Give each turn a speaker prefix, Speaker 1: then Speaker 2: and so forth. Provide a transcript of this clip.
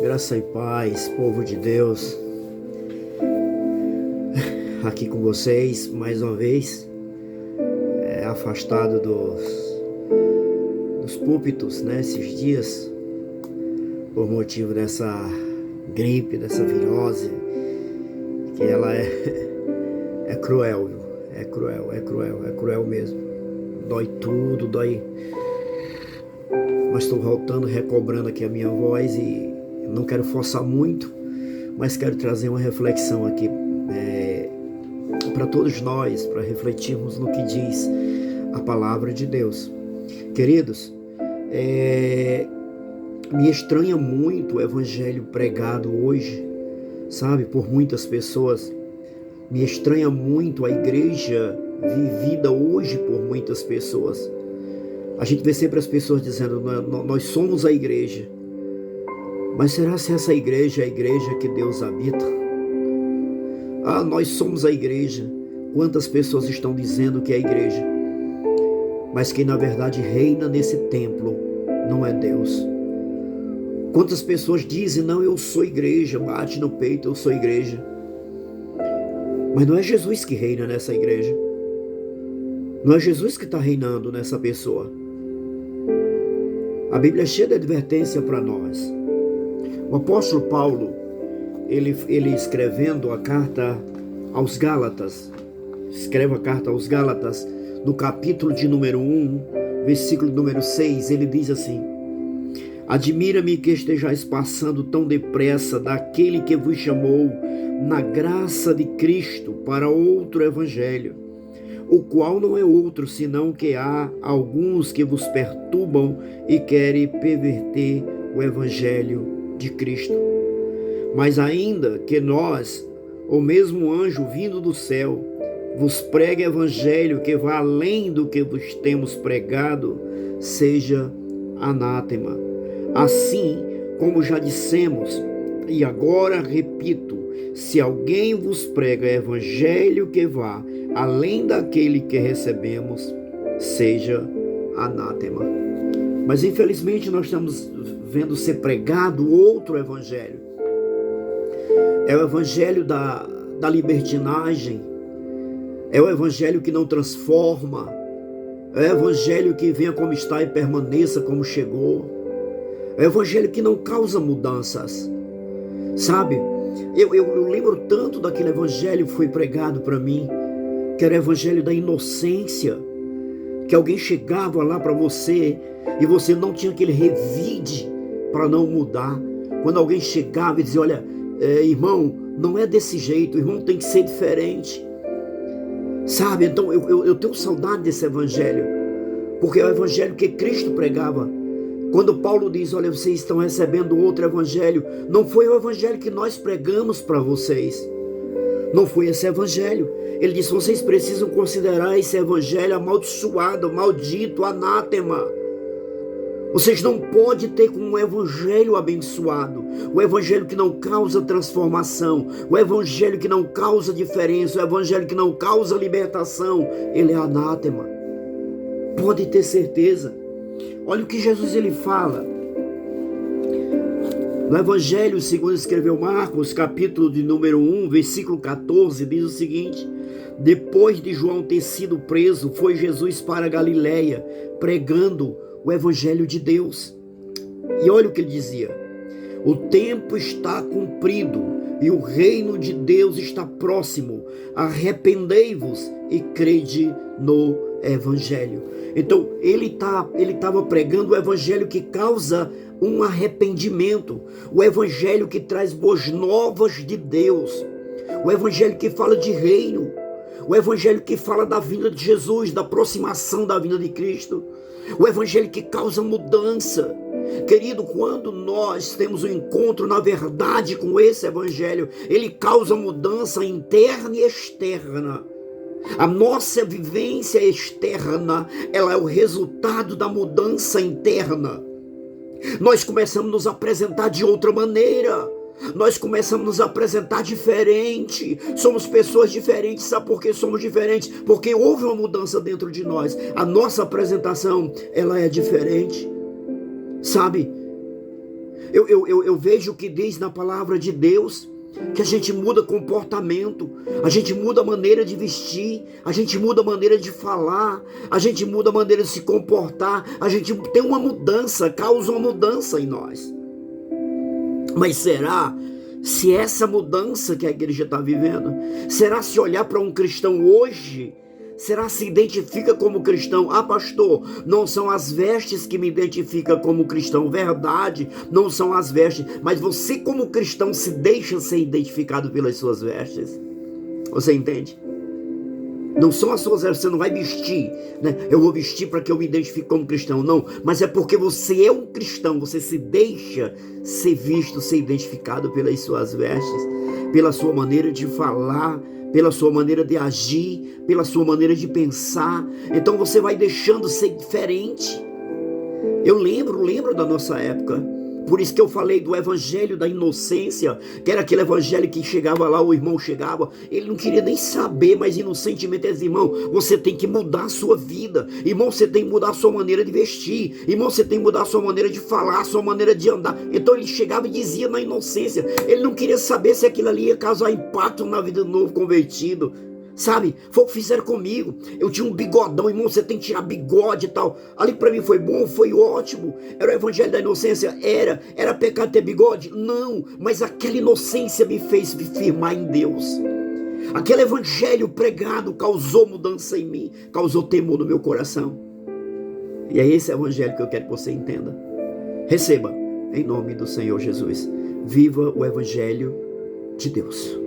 Speaker 1: Graça e paz, povo de Deus, aqui com vocês mais uma vez, afastado dos púlpitos, né, esses dias, por motivo dessa gripe, dessa virose, que ela é cruel, viu? É cruel mesmo, dói tudo, mas estou voltando, recobrando aqui a minha voz e não quero forçar muito, mas quero trazer uma reflexão aqui para todos nós, para refletirmos no que diz a palavra de Deus. Queridos, me estranha muito o evangelho pregado hoje, sabe, por muitas pessoas. Me estranha muito a igreja vivida hoje por muitas pessoas. A gente vê sempre as pessoas dizendo, nós somos a igreja. Mas será se essa igreja é a igreja que Deus habita? Ah, nós somos a igreja. Quantas pessoas estão dizendo que é a igreja? Mas quem na verdade reina nesse templo não é Deus. Quantas pessoas dizem, não, eu sou igreja, bate no peito, eu sou igreja. Mas não é Jesus que reina nessa igreja. Não é Jesus que está reinando nessa pessoa. A Bíblia é cheia de advertência para nós. O apóstolo Paulo, ele escrevendo a carta aos Gálatas, escreve a carta aos Gálatas, no capítulo de número 1, versículo número 6, ele diz assim: admira-me que estejais passando tão depressa daquele que vos chamou na graça de Cristo para outro evangelho, o qual não é outro, senão que há alguns que vos perturbam e querem perverter o evangelho de Cristo. Mas ainda que nós, ou mesmo anjo vindo do céu, vos pregue evangelho que vá além do que vos temos pregado, seja anátema. Assim como já dissemos, e agora repito, se alguém vos prega evangelho que vá além daquele que recebemos, seja anátema. Mas infelizmente nós estamos vendo ser pregado outro evangelho. É o evangelho da libertinagem, é o evangelho que não transforma, é o evangelho que venha como está e permaneça como chegou, é o evangelho que não causa mudanças, sabe? Eu lembro tanto daquele evangelho que foi pregado para mim, que era o evangelho da inocência, que alguém chegava lá para você e você não tinha aquele revide para não mudar. Quando alguém chegava e dizia, olha, irmão, não é desse jeito, o irmão tem que ser diferente, sabe? Então eu tenho saudade desse evangelho, porque é o evangelho que Cristo pregava. Quando Paulo diz, olha, vocês estão recebendo outro evangelho, não foi o evangelho que nós pregamos para vocês, não foi esse evangelho. Ele disse, vocês precisam considerar esse evangelho amaldiçoado, maldito, anátema. Vocês não podem ter com um evangelho abençoado, o evangelho que não causa transformação, o evangelho que não causa diferença, o evangelho que não causa libertação, ele é anátema. Pode ter certeza. Olha o que Jesus ele fala no evangelho segundo escreveu Marcos, capítulo de número 1, versículo 14, diz o seguinte: depois de João ter sido preso, foi Jesus para Galiléia, pregando o evangelho de Deus. E olha o que ele dizia: o tempo está cumprido e o reino de Deus está próximo, arrependei-vos e crede no evangelho. Então ele estava pregando o evangelho que causa um arrependimento, o evangelho que traz boas novas de Deus, o evangelho que fala de reino, o evangelho que fala da vinda de Jesus, da aproximação da vinda de Cristo, o evangelho que causa mudança. Querido, quando nós temos um encontro na verdade com esse evangelho, ele causa mudança interna e externa. A nossa vivência externa, ela é o resultado da mudança interna. Nós começamos a nos apresentar de outra maneira. Nós começamos a nos apresentar diferente. Somos pessoas diferentes. Sabe por que somos diferentes? Porque houve uma mudança dentro de nós. A nossa apresentação, ela é diferente. Sabe? Eu vejo o que diz na palavra de Deus, que a gente muda comportamento, a gente muda a maneira de vestir, a gente muda a maneira de falar, a gente muda a maneira de se comportar, a gente tem uma mudança, causa uma mudança em nós. Mas será se essa mudança que a igreja está vivendo, será se olhar para um cristão hoje, será se identifica como cristão? Ah, pastor, não são as vestes que me identificam como cristão. Verdade, não são as vestes, mas você como cristão se deixa ser identificado pelas suas vestes. Você entende? Não são as suas vestes, você não vai vestir, né? Eu vou vestir para que eu me identifique como cristão, não. Mas é porque você é um cristão, você se deixa ser visto, ser identificado pelas suas vestes, pela sua maneira de falar, pela sua maneira de agir, pela sua maneira de pensar. Então você vai deixando ser diferente. Eu lembro da nossa época. Por isso que eu falei do evangelho da inocência, que era aquele evangelho que chegava lá, o irmão chegava, ele não queria nem saber, mas inocentemente ele dizia: irmão, você tem que mudar a sua vida, irmão, você tem que mudar a sua maneira de vestir, irmão, você tem que mudar a sua maneira de falar, a sua maneira de andar. Então ele chegava e dizia na inocência, ele não queria saber se aquilo ali ia causar impacto na vida do novo convertido. Sabe, foi o que fizeram comigo. Eu tinha um bigodão, irmão, você tem que tirar bigode e tal. Ali pra mim foi bom, foi ótimo. Era o evangelho da inocência? Era pecado ter bigode? Não, mas aquela inocência me fez me firmar em Deus. Aquele evangelho pregado causou mudança em mim, causou temor no meu coração. E é esse evangelho que eu quero que você entenda. Receba, em nome do Senhor Jesus. Viva o evangelho de Deus.